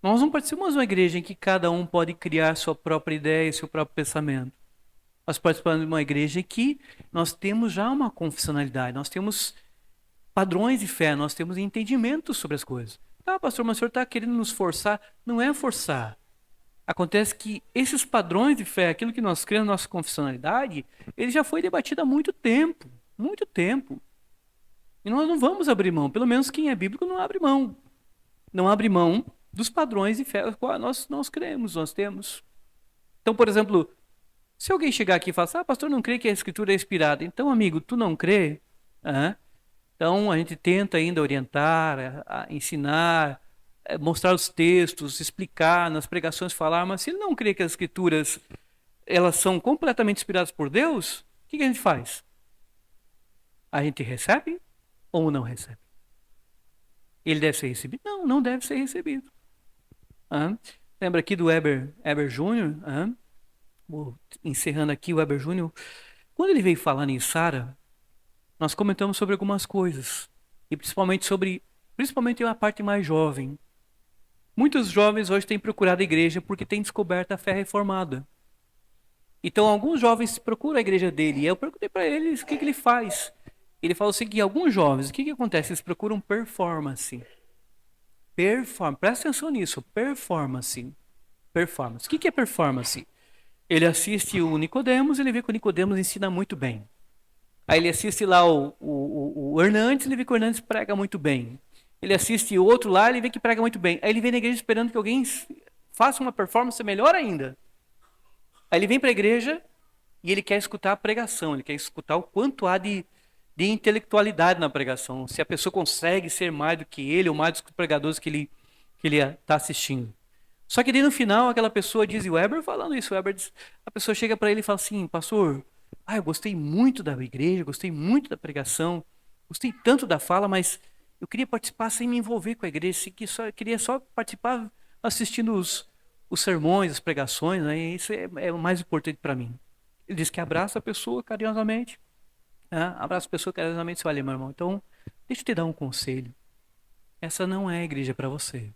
Nós não participamos de uma igreja em que cada um pode criar sua própria ideia e seu próprio pensamento. Nós participamos de uma igreja em que nós temos já uma confessionalidade, nós temos padrões de fé, nós temos entendimento sobre as coisas. Ah, pastor, mas o senhor está querendo nos forçar? Não é forçar. Acontece que esses padrões de fé, aquilo que nós cremos na nossa confessionalidade, ele já foi debatido há muito tempo. Muito tempo. E nós não vamos abrir mão. Pelo menos quem é bíblico não abre mão. Não abre mão dos padrões de fé que nós cremos, nós temos. Então, por exemplo, se alguém chegar aqui e falar assim, pastor, não crê que a Escritura é inspirada. Então, amigo, tu não crê? Então, a gente tenta ainda orientar, ensinar, mostrar os textos, explicar, nas pregações falar, mas se ele não crê que as Escrituras elas são completamente inspiradas por Deus, o que a gente faz? A gente recebe ou não recebe? Ele deve ser recebido? Não, não deve ser recebido. Lembra aqui do Weber Júnior? Vou encerrando aqui o Weber Júnior. Quando ele veio falando em Sara, nós comentamos sobre algumas coisas. E principalmente a parte mais jovem. Muitos jovens hoje têm procurado a igreja porque têm descoberto a fé reformada. Então, alguns jovens procuram a igreja dele. E eu perguntei para eles o que ele faz. Ele falou o seguinte, alguns jovens, o que acontece? Eles procuram performance. Presta atenção nisso, performance. O que é performance? Ele assiste o Nicodemos, ele vê que o Nicodemos ensina muito bem. Aí ele assiste lá o Hernandes, ele vê que o Hernandes prega muito bem. Ele assiste o outro lá, ele vê que prega muito bem. Aí ele vem na igreja esperando que alguém faça uma performance melhor ainda. Aí ele vem para a igreja e ele quer escutar a pregação, ele quer escutar o quanto há de intelectualidade na pregação. Se a pessoa consegue ser mais do que ele ou mais dos pregadores que ele está assistindo. Só que daí no final aquela pessoa diz, e o Weber falando isso, a pessoa chega para ele e fala assim, pastor, eu gostei muito da igreja, gostei muito da pregação, gostei tanto da fala, mas eu queria participar sem me envolver com a igreja, queria só participar assistindo os sermões, as pregações, né? Isso é o mais importante para mim. Ele diz que abraça a pessoa carinhosamente, abraça a pessoa carinhosamente e diz, olha, meu irmão, então deixa eu te dar um conselho. Essa não é a igreja para você.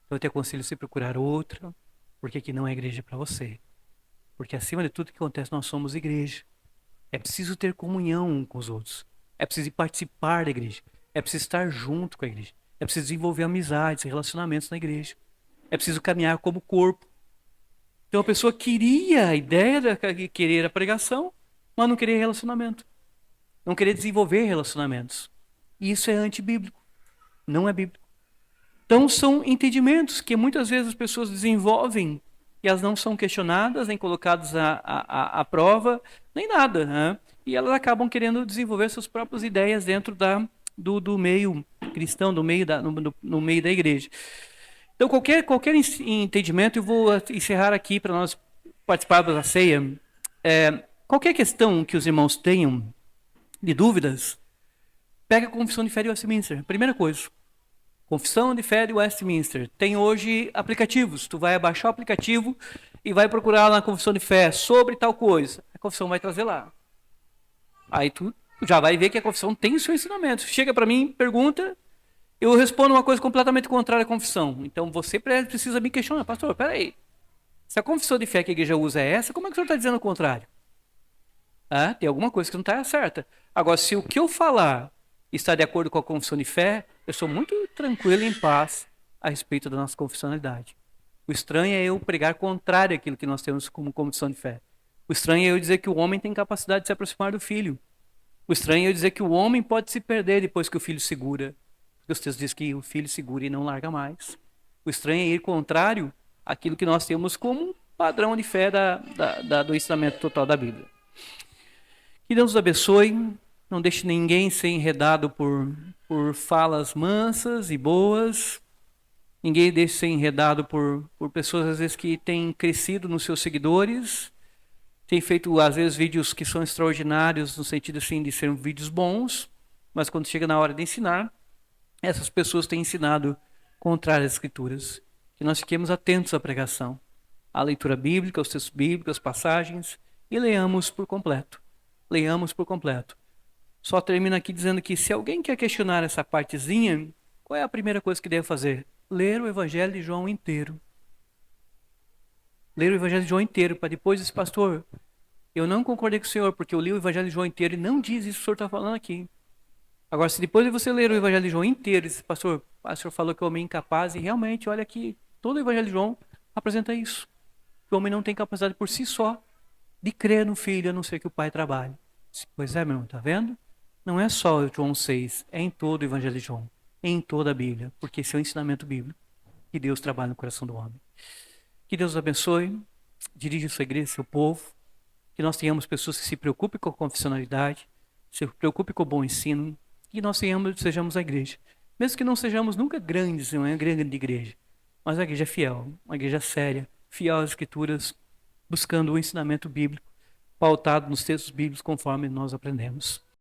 Eu te aconselho você procurar outra, porque aqui não é igreja para você. Porque acima de tudo que acontece, nós somos igreja. É preciso ter comunhão uns com os outros. É preciso participar da igreja. É preciso estar junto com a igreja. É preciso desenvolver amizades, relacionamentos na igreja. É preciso caminhar como corpo. Então a pessoa queria a ideia de querer a pregação, mas não queria relacionamento. Não queria desenvolver relacionamentos. E isso é antibíblico. Não é bíblico. Então são entendimentos que muitas vezes as pessoas desenvolvem e elas não são questionadas, nem colocadas à prova, nem nada. Né? E elas acabam querendo desenvolver suas próprias ideias dentro do meio cristão, no meio da igreja. Então qualquer entendimento, eu vou encerrar aqui para nós participarmos da ceia. Qualquer questão que os irmãos tenham de dúvidas, pega a Confissão de Fé de Westminster. Primeira coisa. Confissão de Fé de Westminster. Tem hoje aplicativos. Tu vai baixar o aplicativo e vai procurar na Confissão de Fé sobre tal coisa. A confissão vai trazer lá. Aí tu já vai ver que a confissão tem o seu ensinamento. Chega para mim, pergunta, eu respondo uma coisa completamente contrária à confissão. Então você precisa me questionar, pastor, peraí. Se a confissão de fé que a igreja usa é essa, como é que o senhor está dizendo o contrário? Ah, tem alguma coisa que não está certa. Agora, se o que eu falar está de acordo com a confissão de fé, eu sou muito tranquilo e em paz a respeito da nossa confessionalidade. O estranho é eu pregar contrário àquilo que nós temos como confissão de fé. O estranho é eu dizer que o homem tem capacidade de se aproximar do filho. O estranho é eu dizer que o homem pode se perder depois que o filho segura. Os textos dizem que o filho segura e não larga mais. O estranho é ir contrário àquilo que nós temos como padrão de fé do ensinamento total da Bíblia. Que Deus nos abençoe. Não deixe ninguém ser enredado por falas mansas e boas. Ninguém deixe ser enredado por pessoas, às vezes, que têm crescido nos seus seguidores. Tem feito, às vezes, vídeos que são extraordinários, no sentido, assim, de serem vídeos bons. Mas quando chega na hora de ensinar, essas pessoas têm ensinado contrário às Escrituras. Que nós fiquemos atentos à pregação, à leitura bíblica, aos textos bíblicos, às passagens, e leamos por completo. Leiamos por completo. Só termino aqui dizendo que se alguém quer questionar essa partezinha, qual é a primeira coisa que deve fazer? Ler o Evangelho de João inteiro. Ler o Evangelho de João inteiro, para depois dizer, pastor, eu não concordei com o senhor, porque eu li o Evangelho de João inteiro e não diz isso que o senhor está falando aqui. Agora, se depois de você ler o Evangelho de João inteiro, e diz, pastor, o senhor falou que o homem é incapaz, e realmente, olha aqui, todo o Evangelho de João apresenta isso. Que o homem não tem capacidade por si só de crer no Filho, a não ser que o Pai trabalhe. Pois é, meu irmão, tá vendo? Não é só João 6, é em todo o Evangelho de João, é em toda a Bíblia, porque esse é o ensinamento bíblico que Deus trabalha no coração do homem. Que Deus os abençoe, dirija sua igreja, seu povo, que nós tenhamos pessoas que se preocupem com a confessionalidade, se preocupem com o bom ensino, que nós sejamos a igreja. Mesmo que não sejamos nunca grandes, não é uma grande igreja, mas a igreja fiel, uma igreja séria, fiel às Escrituras, buscando o ensinamento bíblico, pautado nos textos bíblicos conforme nós aprendemos.